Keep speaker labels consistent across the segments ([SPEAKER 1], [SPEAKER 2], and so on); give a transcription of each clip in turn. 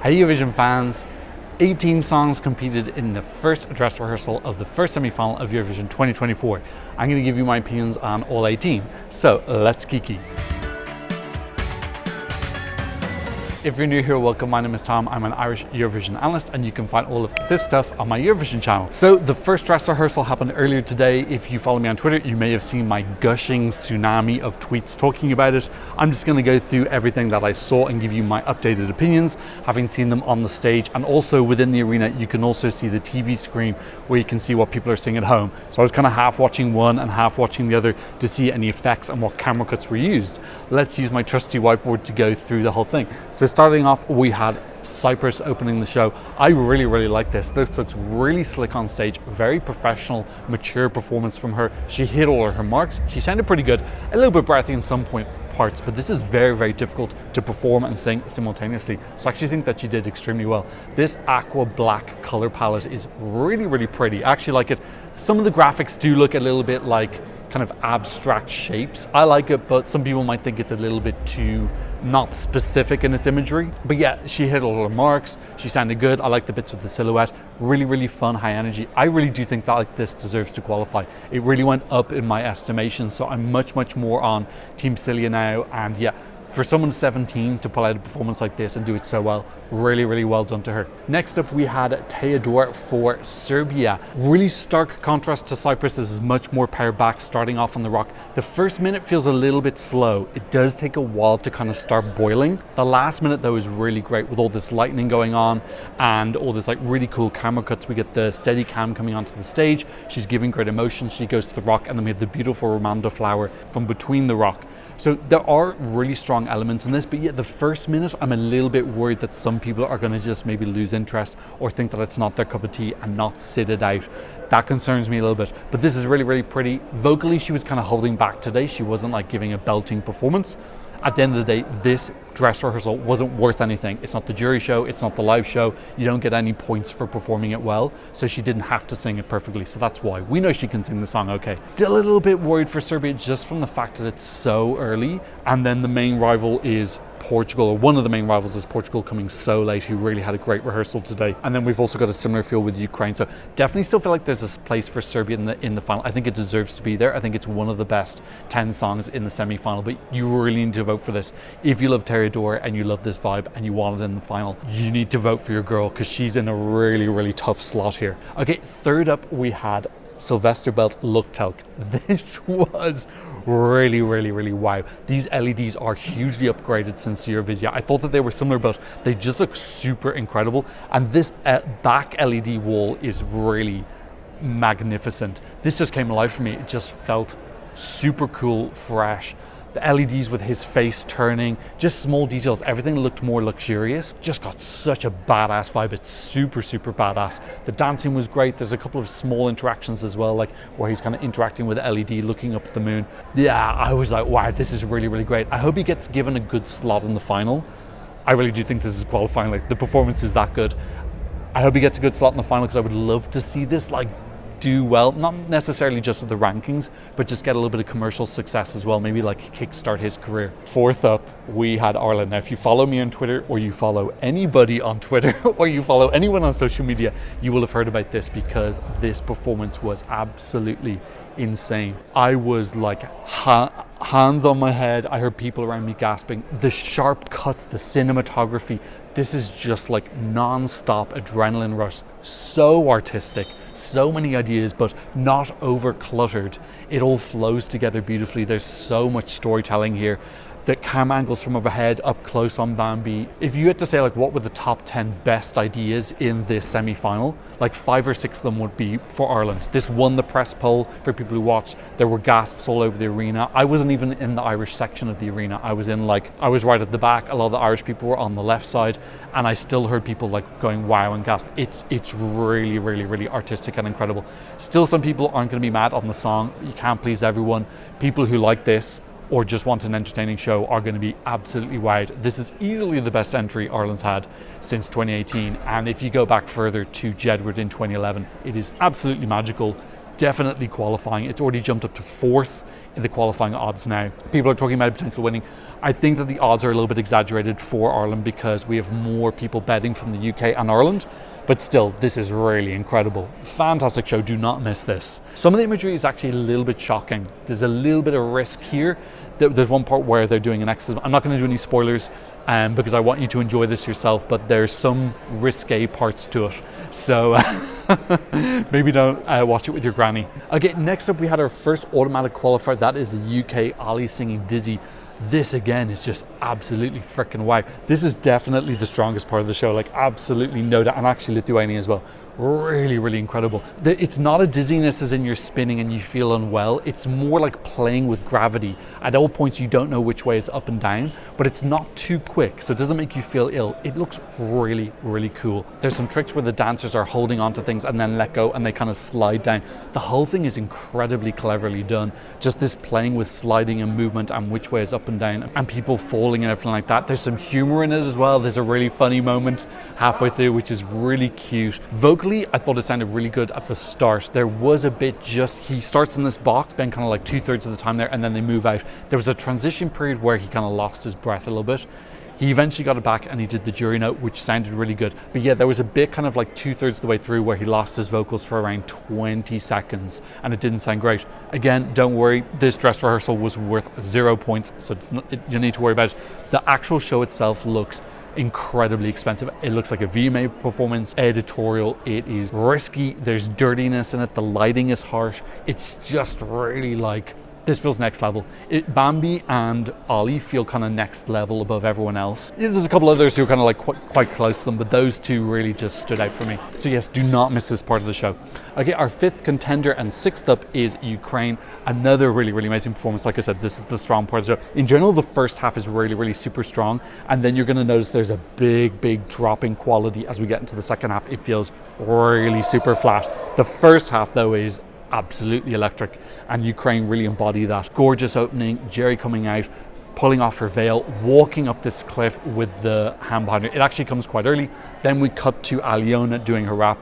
[SPEAKER 1] Hey Eurovision fans, 18 songs competed in the first dress rehearsal of the first semi-final of Eurovision 2024. I'm going to give you my opinions on all 18, so let's kiki. If you're new here, welcome. My name is Tom. I'm an Irish Eurovision analyst, and you can find all of this stuff on my Eurovision channel. So the first dress rehearsal happened earlier today. If you follow me on Twitter, you may have seen my gushing tsunami of tweets talking about it. I'm just going to go through everything that I saw and give you my updated opinions, having seen them on the stage, and also within the arena, you can also see the TV screen where you can see what people are seeing at home. So I was kind of half watching one and half watching the other to see any effects and what camera cuts were used. Let's use my trusty whiteboard to go through the whole thing. So starting off, we had Cyprus opening the show. I really like this. This looks really slick on stage, very professional, mature performance from her. She hit all of her marks. She sounded pretty good, a little bit breathy in some parts, but this is very difficult to perform and sing simultaneously. So I actually think that she did extremely well. This aqua black color palette is really pretty. I actually like it. Some of the graphics do look a little bit like kind of abstract shapes. I like it, but some people might think it's a little bit too not specific in its imagery. But yeah, she hit all her marks. She sounded good. I like the bits with the silhouette. Really fun, high energy. I really do think that like this deserves to qualify. It really went up in my estimation, so I'm much more on Team Celia now. And yeah, for someone 17 to pull out a performance like this and do it so well, really well done to her. Next up, we had Teodor for Serbia. Really stark contrast to Cyprus. This is much more powered back, starting off on the rock. The first minute feels a little bit slow. It does take a while to kind of start boiling. The last minute though is really great with all this lightning going on and all this like really cool camera cuts. We get the steady cam coming onto the stage. She's giving great emotion. She goes to the rock, and then we have the beautiful Romanda flower from between the rock. So there are really strong elements in this, but yet the first minute, I'm a little bit worried that some people are going to just maybe lose interest or think that it's not their cup of tea and not sit it out. That concerns me a little bit, but this is really pretty. Vocally, she was kind of holding back today. She wasn't like giving a belting performance. At the end of the day, this dress rehearsal wasn't worth anything. It's not the jury show, it's not the live show. You don't get any points for performing it well, so she didn't have to sing it perfectly, so that's why. We know she can sing the song okay. Still a little bit worried for Serbia just from the fact that it's so early, and then the main rival is Portugal, or one of the main rivals is Portugal, coming so late, who really had a great rehearsal today. And then we've also got a similar feel with Ukraine, so definitely still feel like there's a place for Serbia in the final. I think it deserves to be there. I think it's one of the best 10 songs in the semi-final, but you really need to vote for this. If you love Teodor and you love this vibe and you want it in the final, you need to vote for your girl, because she's in a really tough slot here. Okay, third up we had Sylvester Belt Looktelk. This was really wow. These LEDs are hugely upgraded since Eurovision. I thought that they were similar, but they just look super incredible. And this back LED wall is really magnificent. This just came alive for me. It just felt super cool, fresh. The LEDs with his face turning, just small details, everything looked more luxurious. Just got such a badass vibe. It's super badass. The dancing was great. There's a couple of small interactions as well, like where he's kind of interacting with the LED, looking up at the moon. Yeah, I was like, wow, this is really great. I hope he gets given a good slot in the final. I really do think this is qualifying. Like, the performance is that good. I hope he gets a good slot in the final, because I would love to see this like do well, not necessarily just with the rankings, but just get a little bit of commercial success as well, maybe like kickstart his career. Fourth up, we had Ireland. Now, if you follow me on Twitter, or you follow anybody on Twitter, or you follow anyone on social media, you will have heard about this, because this performance was absolutely insane. I was like hands on my head. I heard people around me gasping. The sharp cuts, the cinematography, this is just like non-stop adrenaline rush. So artistic, so many ideas, but not over cluttered. It all flows together beautifully. There's so much storytelling here. The camera angles from overhead, up close on Bambi. If you had to say like what were the top 10 best ideas in this semi-final, like 5 or 6 of them would be for Ireland. This won the press poll for people who watched. There were gasps all over the arena. I wasn't even in the Irish section of the arena. I was right at the back. A lot of the Irish people were on the left side, and I still heard people like going wow and gasp. It's really artistic and incredible. Still, some people aren't going to be mad on the song. You can't please everyone. People who like this or just want an entertaining show are going to be absolutely wowed. This is easily the best entry Ireland's had since 2018, and if you go back further to Jedward in 2011, it is absolutely magical, definitely qualifying. It's already jumped up to 4th the qualifying odds now. People are talking about potential winning. I think that the odds are a little bit exaggerated for Ireland because we have more people betting from the UK and Ireland. But still, this is really incredible. Fantastic show, do not miss this. Some of the imagery is actually a little bit shocking. There's a little bit of risk here. There's one part where they're doing an exorcism. I'm not going to do any spoilers because I want you to enjoy this yourself, but there's some risque parts to it. So maybe don't watch it with your granny. Okay, next up we had our first automatic qualifier. That is the UK Ali singing Dizzy. This again is just absolutely freaking wow. This is definitely the strongest part of the show, like absolutely no doubt, and actually Lithuania as well. Really, really incredible. It's not a dizziness as in you're spinning and you feel unwell. It's more like playing with gravity. At all points you don't know which way is up and down, but it's not too quick, so it doesn't make you feel ill. It looks really, really cool. There's some tricks where the dancers are holding onto things and then let go and they kind of slide down. The whole thing is incredibly cleverly done. Just this playing with sliding and movement and which way is up and down and people falling and everything like that. There's some humor in it as well. There's a really funny moment halfway through which is really cute. Vocally, I thought it sounded really good at the start. There was a bit he starts in this box, spend kind of like 2/3 of the time there, and then they move out. There was a transition period where he kind of lost his breath a little bit. He eventually got it back and he did the jury note, which sounded really good. But yeah, there was a bit kind of like 2/3 of the way through where he lost his vocals for around 20 seconds and it didn't sound great. Again, don't worry, this dress rehearsal was worth 0 points, so you don't need to worry about it. The actual show itself looks incredibly expensive. It looks like a VMA performance, editorial. It is risky. There's dirtiness in it. The lighting is harsh. It's just really like, this feels next level. Bambi and Ali feel kind of next level above everyone else. There's a couple others who are kind of like quite close to them, but those two really just stood out for me. So yes, do not miss this part of the show. Okay, our fifth contender and sixth up is Ukraine. Another really, really amazing performance. Like I said, this is the strong part of the show. In general, the first half is really, really super strong. And then you're going to notice there's a big drop in quality as we get into the second half. It feels really super flat. The first half though is absolutely electric, and Ukraine really embody that. Gorgeous opening, Jerry coming out, pulling off her veil, walking up this cliff with the hand behind her. It actually comes quite early. Then we cut to Aliona doing her rap.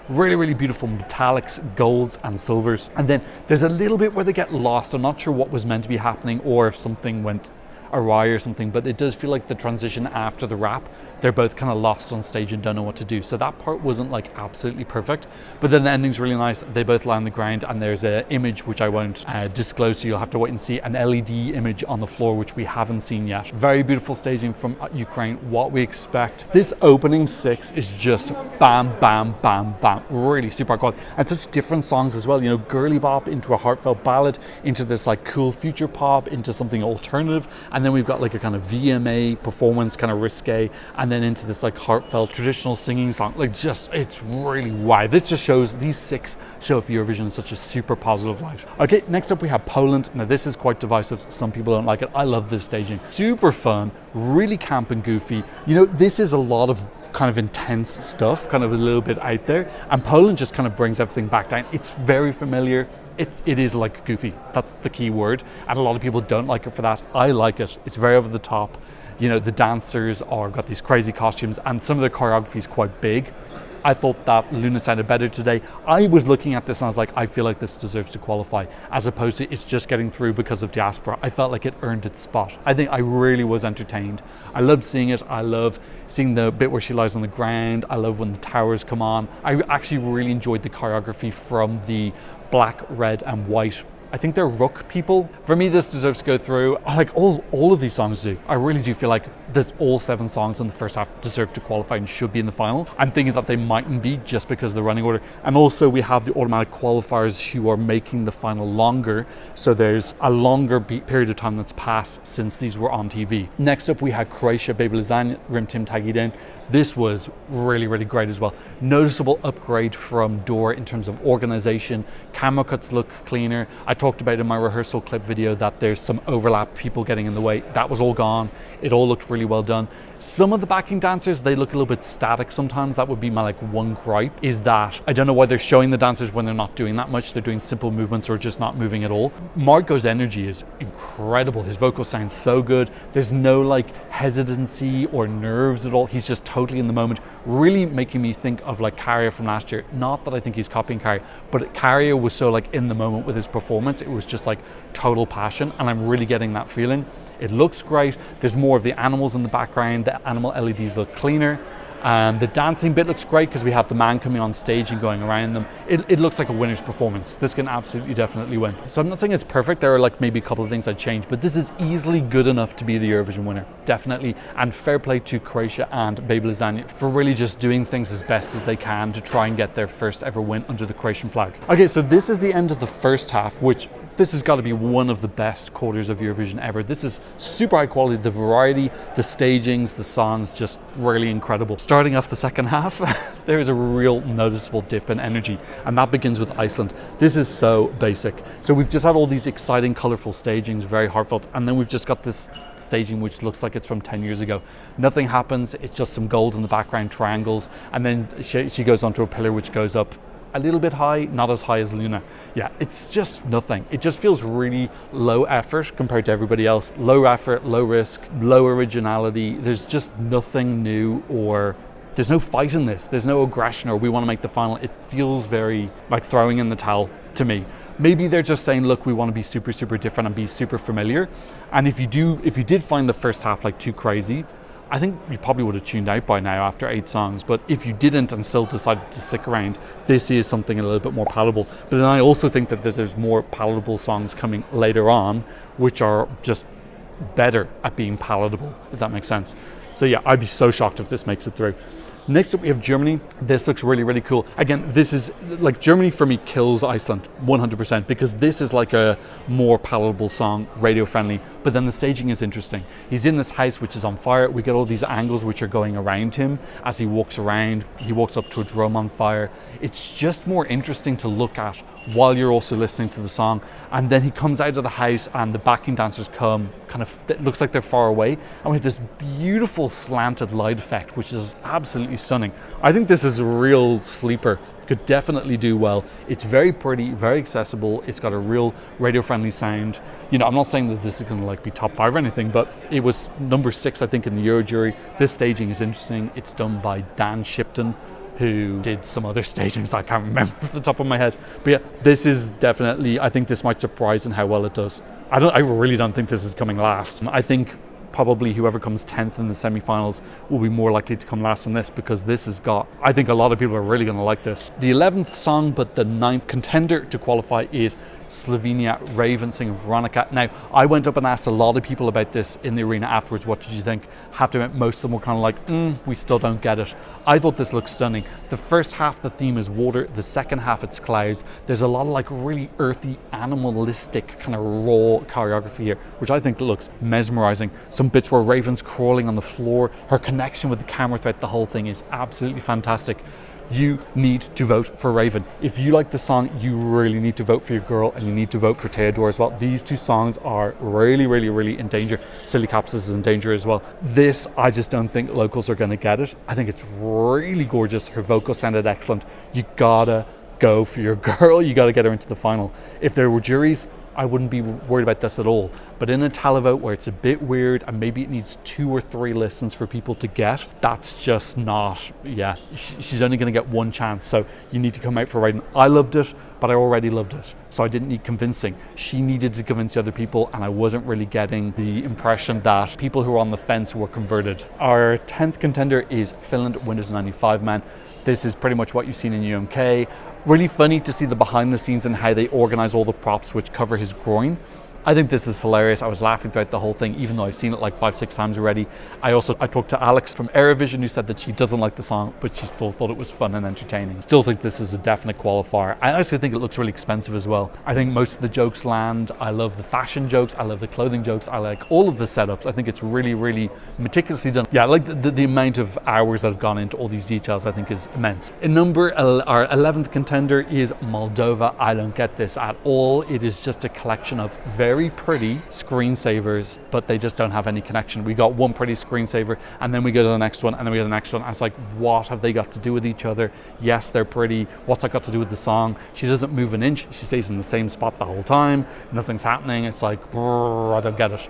[SPEAKER 1] Really, really beautiful metallics, golds and silvers. And then there's a little bit where they get lost. I'm not sure what was meant to be happening or if something went awry or something, but it does feel like the transition after the rap, they're both kind of lost on stage and don't know what to do. So that part wasn't like absolutely perfect, but then the ending's really nice. They both lie on the ground and there's an image which I won't disclose, so you'll have to wait and see, an LED image on the floor which we haven't seen yet. Very beautiful staging from Ukraine, what we expect. This opening 6 is just bam, bam, bam, bam, really super quality, and such different songs as well, you know, girly bop into a heartfelt ballad, into this like cool future pop, into something alternative, and then we've got like a kind of VMA performance, kind of risque, and then into this like heartfelt traditional singing song. Like just, it's really wow. This just shows, these 6 show for Eurovision in such a super positive light. Okay, next up we have Poland. Now this is quite divisive. Some people don't like it. I love this staging. Super fun, really camp and goofy. You know, this is a lot of kind of intense stuff, kind of a little bit out there, and Poland just kind of brings everything back down. It's very familiar. It is like goofy. That's the key word, and a lot of people don't like it for that. I like it. It's very over the top. You know, the dancers are got these crazy costumes, and some of the choreography is quite big. I thought that Luna sounded better today. I was looking at this and I was like, I feel like this deserves to qualify, as opposed to it's just getting through because of diaspora. I felt like it earned its spot. I think I really was entertained. I loved seeing it. I love seeing the bit where she lies on the ground. I love when the towers come on. I actually really enjoyed the choreography from the black, red and white, I think they're Rook people. For me, this deserves to go through. I like all of these songs do. I really do feel like all 7 songs in the first half deserve to qualify and should be in the final. I'm thinking that they mightn't be just because of the running order. And also we have the automatic qualifiers who are making the final longer. So there's a longer period of time that's passed since these were on TV. Next up, we had Croatia, Baby Lasagna, Rim Tim Taggy Down. This was really, really great as well. Noticeable upgrade from Dora in terms of organization. Camera cuts look cleaner. I talked about in my rehearsal clip video that there's some overlap, people getting in the way. That was all gone. It all looked really well done. Some of the backing dancers, they look a little bit static sometimes. That would be my like one gripe, is that I don't know why they're showing the dancers when they're not doing that much. They're doing simple movements or just not moving at all. Marco's energy is incredible. His vocal sounds so good. There's no like hesitancy or nerves at all. He's just totally in the moment, really making me think of like Carrier from last year. Not that I think he's copying Carrier, but Carrier was so like in the moment with his performance. It was just like total passion, and I'm really getting that feeling. It looks great. There's more of the animals in the background. The animal LEDs look cleaner. The dancing bit looks great because we have the man coming on stage and going around them. It looks like a winner's performance. This can absolutely definitely win. So I'm not saying it's perfect. There are like maybe a couple of things I'd change, but this is easily good enough to be the Eurovision winner, definitely. And fair play to Croatia and Baby Lasagna for really just doing things as best as they can to try and get their first ever win under the Croatian flag. Okay, so this is the end of the first half, which this has got to be one of the best quarters of Eurovision ever. This is super high quality. The variety, the stagings, the songs, just really incredible. Starting off the second half, there is a real noticeable dip in energy, and that begins with Iceland. This is so basic. So we've just had all these exciting, colorful stagings, very heartfelt, and then we've just got this staging which looks like it's from 10 years ago. Nothing happens. It's just some gold in the background, triangles, and then she goes onto a pillar which goes up a little bit high, not as high as Luna. Yeah, it's just nothing. It just feels really low effort compared to everybody else. Low effort, low risk, low originality. There's just nothing new, or there's no fight in this. There's no aggression or we want to make the final. It feels very like throwing in the towel to me. Maybe they're just saying, look, we want to be super, super different and be super familiar. And if you did find the first half like too crazy, I think you probably would have tuned out by now after 8 songs, but if you didn't and still decided to stick around, this is something a little bit more palatable. But then I also think that there's more palatable songs coming later on, which are just better at being palatable, if that makes sense. So yeah, I'd be so shocked if this makes it through. Next up we have Germany. This looks really, really cool. Again, this is like Germany for me kills Iceland 100% because this is like a more palatable song, radio friendly, but then the staging is interesting. He's in this house which is on fire. We get all these angles which are going around him as he walks around. He walks up to a drum on fire. It's just more interesting to look at while you're also listening to the song. And then he comes out of the house and the backing dancers come kind of, it looks like they're far away. And we have this beautiful slanted light effect, which is absolutely stunning. I think this is a real sleeper. Could definitely do well. It's very pretty, very accessible. It's got a real radio friendly sound. You know, I'm not saying that this is going to like be top 5 or anything, but it was number 6, I think, in the Euro jury. This staging is interesting. It's done by Dan Shipton, who did some other stagings I can't remember off the top of my head. But yeah, this is definitely, I think this might surprise in how well it does. I really don't think this is coming last. I think probably whoever comes 10th in the semi-finals will be more likely to come last than this, because this has got, I think a lot of people are really going to like this. The 11th song, but the 9th contender to qualify is Slovenia, Raven singing Veronica. Now, I went up and asked a lot of people about this in the arena afterwards. What did you think? Have to admit, most of them were kind of like, we still don't get it. I thought this looked stunning. The first half, the theme is water. The second half, it's clouds. There's a lot of like really earthy, animalistic kind of raw choreography here, which I think looks mesmerizing. Some bits where Raven's crawling on the floor. Her connection with the camera throughout the whole thing is absolutely fantastic. You need to vote for Raven. If you like the song, you really need to vote for your girl, and you need to vote for Theodore as well. These two songs are really, really, really in danger. Silly Capsis is in danger as well. This, I just don't think locals are going to get it. I think it's really gorgeous. Her vocal sounded excellent. You gotta go for your girl. You gotta get her into the final. If there were juries, I wouldn't be worried about this at all. But in a televote where it's a bit weird and maybe it needs 2 or 3 listens for people to get, that's just not, yeah, she's only going to get one chance. So you need to come out for Raven. I loved it, but I already loved it. So I didn't need convincing. She needed to convince other people, and I wasn't really getting the impression that people who were on the fence were converted. Our 10th contender is Finland, Windows 95 Man. This is pretty much what you've seen in UMK. Really funny to see the behind the scenes and how they organize all the props which cover his groin. I think this is hilarious. I was laughing throughout the whole thing, even though I've seen it like 5-6 times already. I talked to Alex from Eurovision, who said that she doesn't like the song, but she still thought it was fun and entertaining. Still think this is a definite qualifier. I actually think it looks really expensive as well. I think most of the jokes land. I love the fashion jokes. I love the clothing jokes. I like all of the setups. I think it's really, really meticulously done. Yeah, I like the amount of hours that have gone into all these details, I think is immense. In our 11th contender is Moldova. I don't get this at all. It is just a collection of very very pretty screensavers, but they just don't have any connection. We got one pretty screensaver, and then we go to the next one, and then we go to the next one. And it's like, what have they got to do with each other? Yes, they're pretty. What's that got to do with the song? She doesn't move an inch. She stays in the same spot the whole time. Nothing's happening. It's like, I don't get it.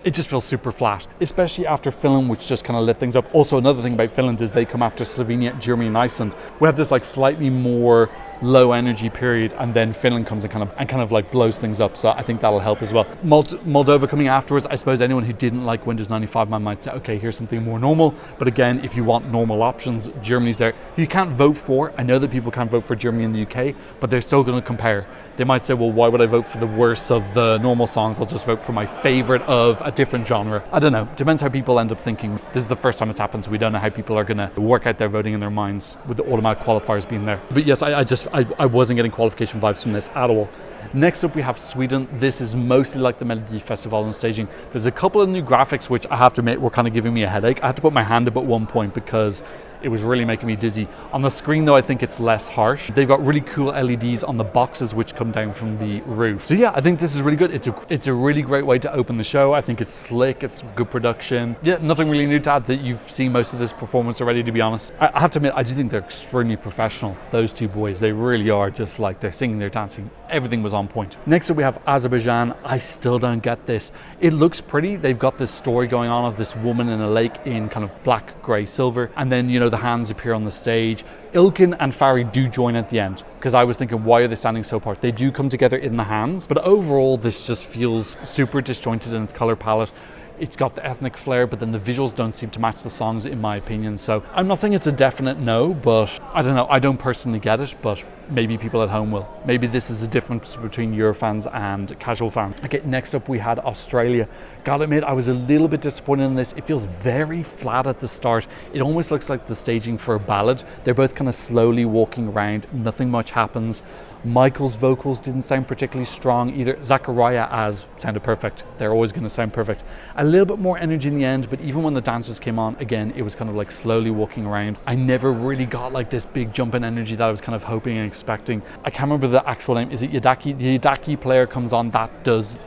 [SPEAKER 1] It just feels super flat, especially after Finland, which just kind of lit things up. Also, another thing about Finland is they come after Slovenia, Germany, and Iceland. We have this like slightly more low energy period, and then Finland comes and kind of like blows things up. So I think that'll help as well. Moldova coming afterwards. I suppose anyone who didn't like Windows 95 might say, okay, here's something more normal. But again, if you want normal options, Germany's there. You can't vote for. I know that people can't vote for Germany in the UK, but they're still going to compare. They might say, well, why would I vote for the worst of the normal songs? I'll just vote for my favorite of a different genre. I don't know. Depends how people end up thinking. This is the first time it's happened, so we don't know how people are going to work out their voting in their minds with the automatic qualifiers being there. But yes, I wasn't getting qualification vibes from this at all. Next up, we have Sweden. This is mostly like the Melody Festival and staging. There's a couple of new graphics, which I have to admit were kind of giving me a headache. I had to put my hand up at one point because it was really making me dizzy. On the screen though, I think it's less harsh. They've got really cool LEDs on the boxes which come down from the roof. So yeah, I think this is really good. It's a really great way to open the show. I think it's slick, it's good production. Yeah, nothing really new to add. That you've seen most of this performance already, to be honest. I have to admit, I do think they're extremely professional, those two boys. They really are. Just like, they're singing, they're dancing, everything was on point. Next up we have Azerbaijan. I still don't get this. It looks pretty. They've got this story going on of this woman in a lake in kind of black, grey, silver, and then, you know, the hands appear on the stage. Ilkin and Fari do join at the end, because I was thinking, why are they standing so apart? They do come together in the hands, but overall this just feels super disjointed in its color palette. It's got the ethnic flair, but then the visuals don't seem to match the songs, in my opinion. So I'm not saying it's a definite no, but I don't know. I don't personally get it, but maybe people at home will. Maybe this is a difference between Euro fans and casual fans. Okay, next up we had Australia. Gotta admit, I was a little bit disappointed in this. It feels very flat at the start. It almost looks like the staging for a ballad. They're both kind of slowly walking around. Nothing much happens. Michael's vocals didn't sound particularly strong either. Zachariah as sounded perfect. They're always going to sound perfect. A little bit more energy in the end, but even when the dancers came on, again, it was kind of like slowly walking around. I never really got like this big jump in energy that I was kind of hoping and expecting. I can't remember the actual name. Is it Yadaki? The Yadaki player comes on. That is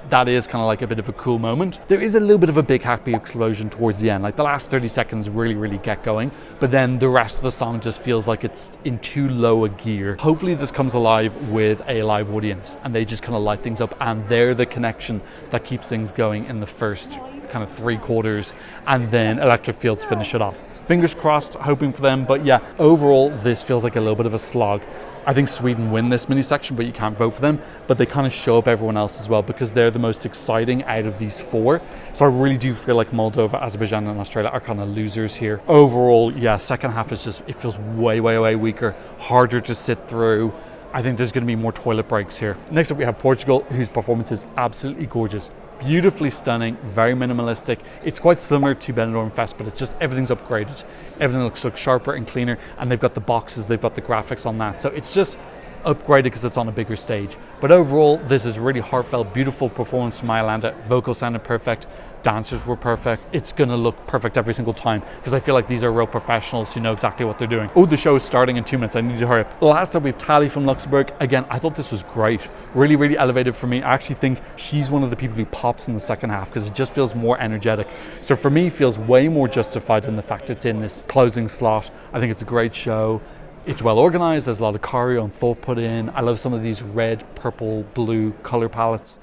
[SPEAKER 1] kind of like a bit of a cool moment. There is a little bit of a big happy explosion towards the end. Like the last 30 seconds really get going, but then the rest of the song just feels like it's in too low a gear. Hopefully this comes alive with a live audience and they just kind of light things up, and they're the connection that keeps things going in the first kind of 3 quarters, and then Electric Fields finish it off. Fingers crossed, hoping for them. But yeah, overall this feels like a little bit of a slog. I think Sweden win this mini section, but you can't vote for them. But they kind of show up everyone else as well, because they're the most exciting out of these 4. So I really do feel like Moldova, Azerbaijan and Australia are kind of losers here. Overall, yeah, second half is just, it feels way weaker, harder to sit through. I think there's going to be more toilet breaks here. Next up we have Portugal, whose performance is absolutely gorgeous. Beautifully stunning, very minimalistic. It's quite similar to Benidorm Fest, but it's just everything's upgraded. Everything looks sharper and cleaner, and they've got the boxes, they've got the graphics on that. So it's just upgraded because it's on a bigger stage. But overall, this is really heartfelt, beautiful performance from Iolanda. Vocals sounded perfect. Dancers were perfect. It's gonna look perfect every single time, because I feel like these are real professionals who know exactly what they're doing. Oh, the show is starting in 2 minutes. I need to hurry up. Last up, we have Tali from Luxembourg. Again, I thought this was great. Really elevated for me. I actually think she's one of the people who pops in the second half, because it just feels more energetic. So for me, it feels way more justified in the fact it's in this closing slot. I think it's a great show. It's well organized. There's a lot of choreo and thought put in. I love some of these red, purple, blue color palettes.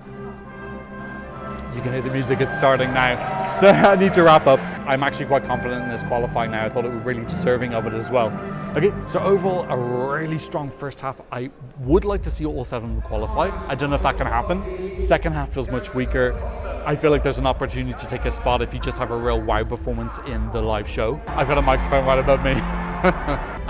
[SPEAKER 1] You can hear the music, it's starting now. So I need to wrap up. I'm actually quite confident in this qualifying now. I thought it was really deserving of it as well. Okay, so overall, a really strong first half. I would like to see all 7 of them qualify. I don't know if that can happen. Second half feels much weaker. I feel like there's an opportunity to take a spot if you just have a real wow performance in the live show. I've got a microphone right above me.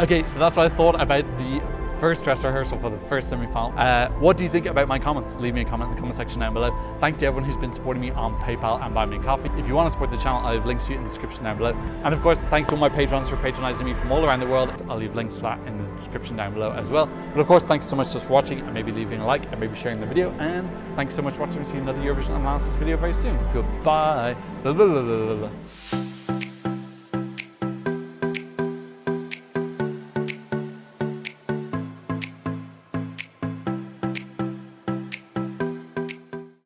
[SPEAKER 1] Okay, so that's what I thought about the first dress rehearsal for the first semi-final. What do you think about my comments? Leave me a comment in the comment section down below. Thank you to everyone who's been supporting me on PayPal and Buy Me a Coffee. If you want to support the channel, I have links to it in the description down below. And of course, thanks to all my patrons for patronizing me from all around the world. I'll leave links to that in the description down below as well. But of course, thanks so much just for watching, and maybe leaving a like and maybe sharing the video. And thanks so much for watching. See you in another Eurovision analysis video very soon. Goodbye. Blah, blah, blah, blah, blah.